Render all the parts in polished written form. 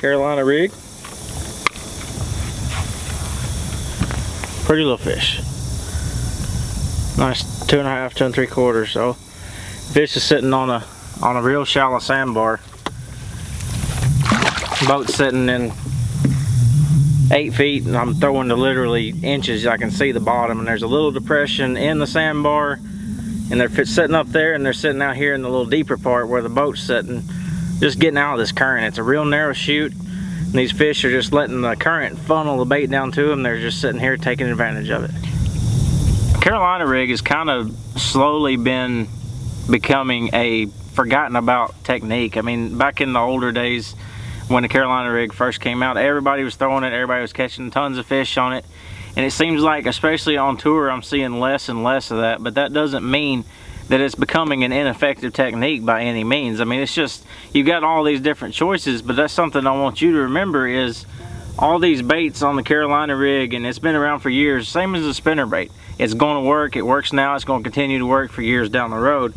Carolina rig. Pretty little fish. Nice 2.5, 2 3/4. So fish is sitting on a real shallow sandbar. Boat's sitting in 8 feet, and I'm throwing to literally inches. I can see the bottom, and there's a little depression in the sandbar, and they're sitting up there, and they're sitting out here in the little deeper part where the boat's sitting, just getting out of this current. It's a real narrow chute, and these fish are just letting the current funnel the bait down to them. They're just sitting here taking advantage of it. Carolina rig has kind of slowly been becoming a forgotten about technique. I mean, back in the older days when the Carolina rig first came out, everybody was throwing it, everybody was catching tons of fish on it, and it seems like, especially on tour, I'm seeing less and less of that. But that doesn't mean that it's becoming an ineffective technique by any means. I mean, it's just, you've got all these different choices, but that's something I want you to remember is all these baits on the Carolina rig, and it's been around for years, same as a spinner bait. It's going to work, it works now, it's going to continue to work for years down the road.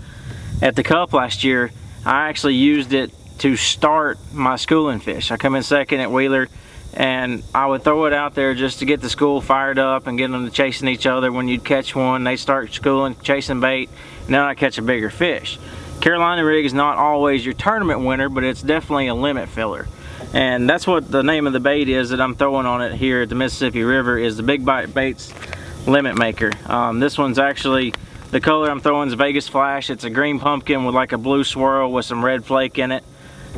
At the Cup last year, I actually used it to start my schooling fish. I come in second at Wheeler, and I would throw it out there just to get the school fired up and get them to chasing each other. When you'd catch one, they start schooling, chasing bait, and then I catch a bigger fish. Carolina rig is not always your tournament winner, but it's definitely a limit filler. And that's what the name of the bait is that I'm throwing on it here at the Mississippi River, is the Big Bite Baits Limit Maker. This one's actually, the color I'm throwing is Vegas Flash. It's a green pumpkin with like a blue swirl with some red flake in it.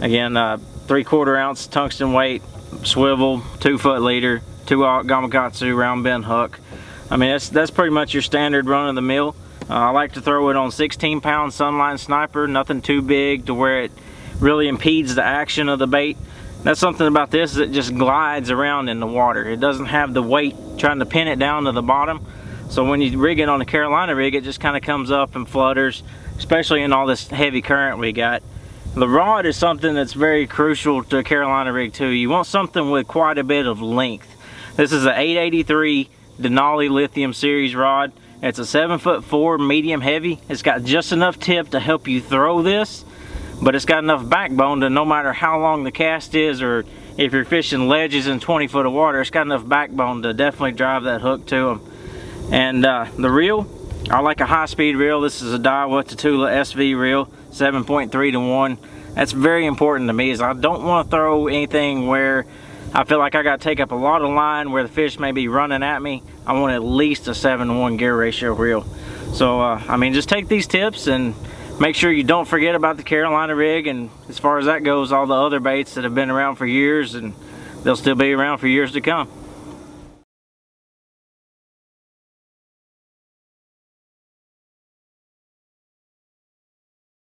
Again, 3/4 ounce tungsten weight, swivel, 2-foot leader, 2 Gamakatsu round bend hook. I mean, that's pretty much your standard run of the mill. I like to throw it on 16-pound Sunline Sniper, nothing too big to where it really impedes the action of the bait. That's something about this, that just glides around in the water. It doesn't have the weight trying to pin it down to the bottom. So when you rig it on a Carolina rig, it just kind of comes up and flutters, especially in all this heavy current we got. The rod is something that's very crucial to a Carolina rig too. You want something with quite a bit of length. This is an 883 Denali Lithium Series rod. It's a 7'4" medium heavy. It's got just enough tip to help you throw this, but it's got enough backbone to, no matter how long the cast is, or if you're fishing ledges in 20 foot of water, it's got enough backbone to definitely drive that hook to them. And the reel, I like a high-speed reel. This is a Daiwa Tatula SV reel, 7.3 to 1. That's very important to me, is I don't want to throw anything where I feel like I got to take up a lot of line where the fish may be running at me. I want at least a 7-to-1 gear ratio reel. So, I mean, just take these tips and make sure you don't forget about the Carolina rig. And as far as that goes, all the other baits that have been around for years, and they'll still be around for years to come.